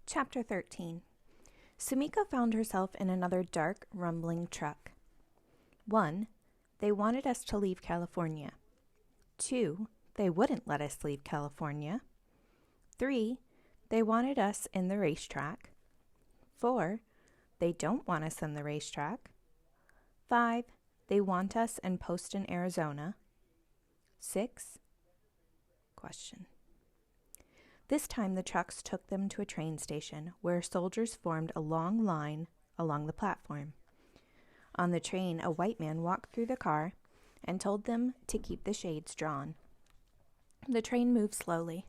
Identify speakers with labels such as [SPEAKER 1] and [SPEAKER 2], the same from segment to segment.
[SPEAKER 1] Chapter 13. Sumiko found herself in another dark, rumbling truck. 1. They wanted us to leave California. 2. They wouldn't let us leave California. 3. They wanted us in the racetrack. 4. They don't want us in the racetrack. 5. They want us in Poston, Arizona. 6. Question. This time the trucks took them to a train station where soldiers formed a long line along the platform. On the train, a white man walked through the car and told them to keep the shades drawn. The train moved slowly.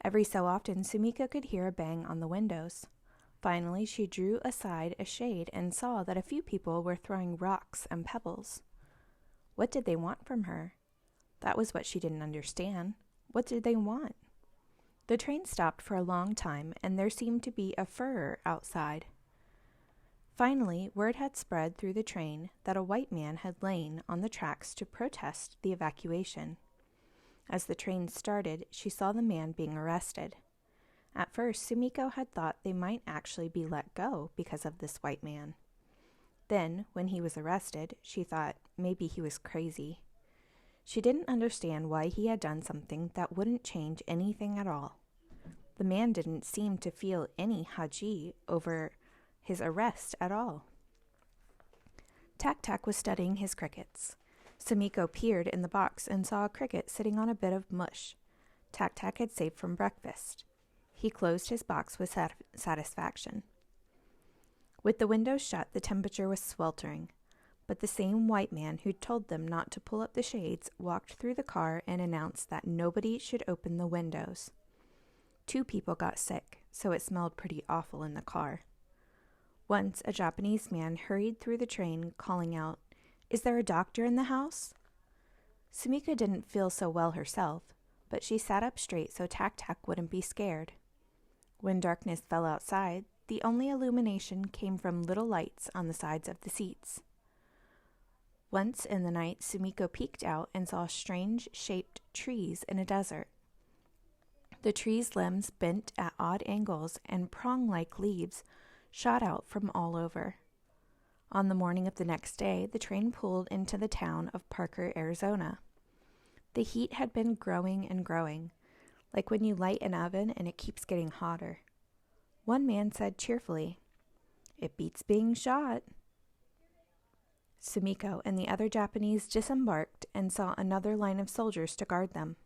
[SPEAKER 1] Every so often, Sumiko could hear a bang on the windows. Finally, she drew aside a shade and saw that a few people were throwing rocks and pebbles. What did they want from her? That was what she didn't understand. What did they want? The train stopped for a long time, and there seemed to be a furor outside. Finally, word had spread through the train that a white man had lain on the tracks to protest the evacuation. As the train started, she saw the man being arrested. At first, Sumiko had thought they might actually be let go because of this white man. Then, when he was arrested, she thought maybe he was crazy. She didn't understand why he had done something that wouldn't change anything at all. The man didn't seem to feel any haji over his arrest at all. Tak-Tak was studying his crickets. Sumiko peered in the box and saw a cricket sitting on a bit of mush Tak-Tak had saved from breakfast. He closed his box with satisfaction. With the windows shut, the temperature was sweltering. But the same white man who'd told them not to pull up the shades walked through the car and announced that nobody should open the windows. 2 people got sick, so it smelled pretty awful in the car. Once, a Japanese man hurried through the train, calling out, "Is there a doctor in the house?" Sumiko didn't feel so well herself, but she sat up straight so Tak-Tak wouldn't be scared. When darkness fell outside, the only illumination came from little lights on the sides of the seats. Once in the night, Sumiko peeked out and saw strange-shaped trees in a desert. The trees' limbs bent at odd angles and prong-like leaves shot out from all over. On the morning of the next day, the train pulled into the town of Parker, Arizona. The heat had been growing and growing, like when you light an oven and it keeps getting hotter. One man said cheerfully, "It beats being shot." Sumiko and the other Japanese disembarked and saw another line of soldiers to guard them.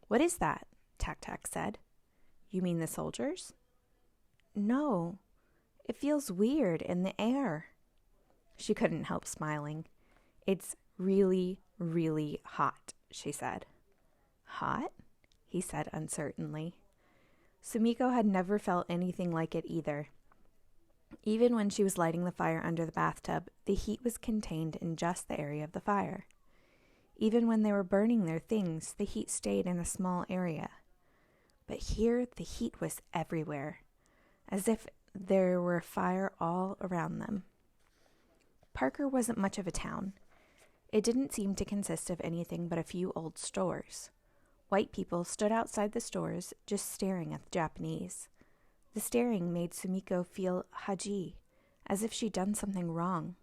[SPEAKER 1] "What is that?" Tak-Tak said. "You mean the soldiers?" "No, it feels weird in the air." She couldn't help smiling. "It's really, really hot," she said. "Hot?" he said uncertainly. Sumiko had never felt anything like it either. Even when she was lighting the fire under the bathtub, the heat was contained in just the area of the fire. Even when they were burning their things, the heat stayed in a small area. But here, the heat was everywhere, as if there were fire all around them. Parker wasn't much of a town. It didn't seem to consist of anything but a few old stores. White people stood outside the stores, just staring at the Japanese. The staring made Sumiko feel haji, as if she'd done something wrong,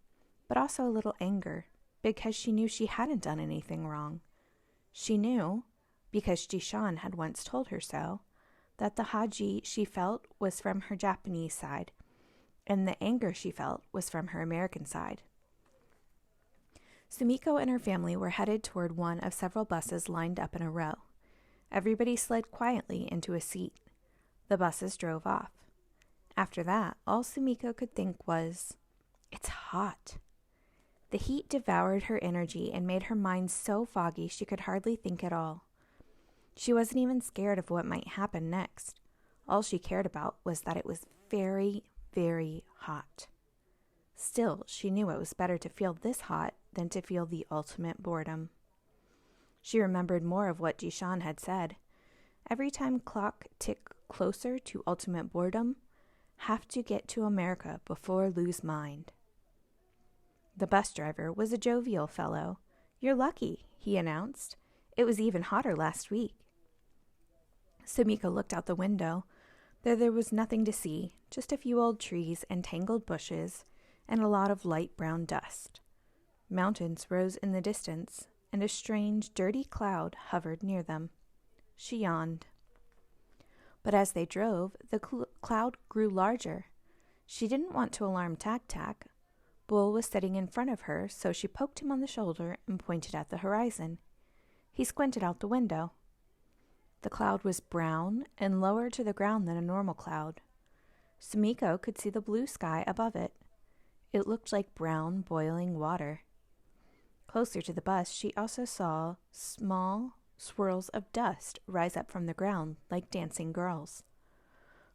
[SPEAKER 1] but also a little anger, because she knew she hadn't done anything wrong. She knew, because Jishan had once told her so, that the haji she felt was from her Japanese side, and the anger she felt was from her American side. Sumiko and her family were headed toward one of several buses lined up in a row. Everybody slid quietly into a seat. The buses drove off. After that, all Sumiko could think was, "It's hot." The heat devoured her energy and made her mind so foggy she could hardly think at all. She wasn't even scared of what might happen next. All she cared about was that it was very, very hot. Still, she knew it was better to feel this hot than to feel the ultimate boredom. She remembered more of what Jishan had said. Every time clock tick closer to ultimate boredom, have to get to America before lose mind. The bus driver was a jovial fellow. "You're lucky," he announced. "It was even hotter last week." Sumiko looked out the window. There was nothing to see, just a few old trees and tangled bushes, and a lot of light brown dust. Mountains rose in the distance, and a strange, dirty cloud hovered near them. She yawned. But as they drove, the cloud grew larger. She didn't want to alarm Tack-Tack. Bull was sitting in front of her, so she poked him on the shoulder and pointed at the horizon. He squinted out the window. The cloud was brown and lower to the ground than a normal cloud. Sumiko could see the blue sky above it. It looked like brown, boiling water. Closer to the bus, she also saw small swirls of dust rise up from the ground like dancing girls.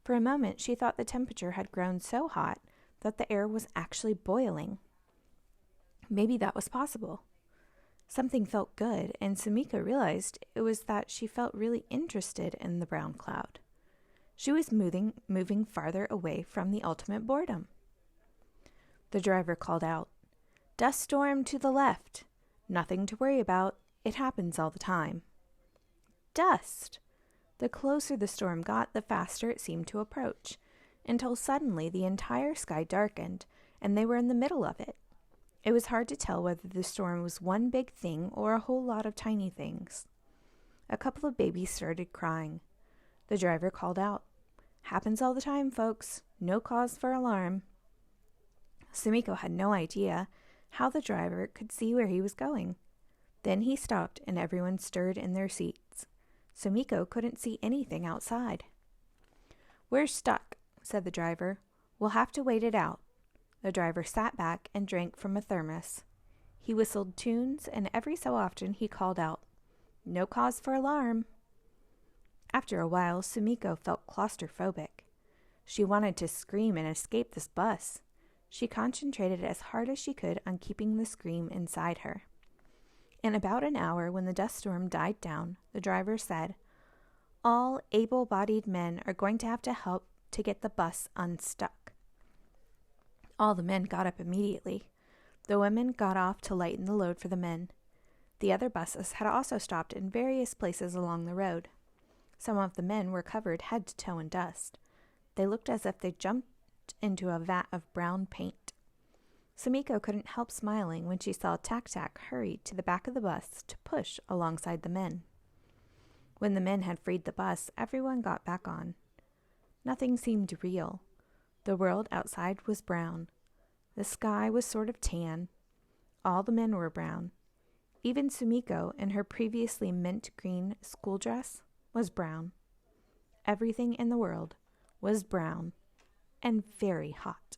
[SPEAKER 1] For a moment, she thought the temperature had grown so hot that the air was actually boiling. Maybe that was possible. Something felt good, and Sumiko realized it was that she felt really interested in the brown cloud. She was moving farther away from the ultimate boredom. The driver called out, "Dust storm to the left. Nothing to worry about. It happens all the time." Dust! The closer the storm got, the faster it seemed to approach, until suddenly the entire sky darkened, and they were in the middle of it. It was hard to tell whether the storm was one big thing or a whole lot of tiny things. A couple of babies started crying. The driver called out, "Happens all the time, folks. No cause for alarm." Sumiko had no idea how the driver could see where he was going. Then he stopped and everyone stirred in their seats. Sumiko couldn't see anything outside. "We're stuck," said the driver. "We'll have to wait it out." The driver sat back and drank from a thermos. He whistled tunes, and every so often he called out, "No cause for alarm." After a while, Sumiko felt claustrophobic. She wanted to scream and escape this bus. She concentrated as hard as she could on keeping the scream inside her. In about an hour, when the dust storm died down, the driver said, "All able-bodied men are going to have to help to get the bus unstuck." All the men got up immediately. The women got off to lighten the load for the men. The other buses had also stopped in various places along the road. Some of the men were covered head to toe in dust. They looked as if they jumped into a vat of brown paint. Sumiko couldn't help smiling when she saw Tack-Tack hurry to the back of the bus to push alongside the men. When the men had freed the bus, everyone got back on. Nothing seemed real. The world outside was brown. The sky was sort of tan. All the men were brown. Even Sumiko, in her previously mint green school dress, was brown. Everything in the world was brown and very hot.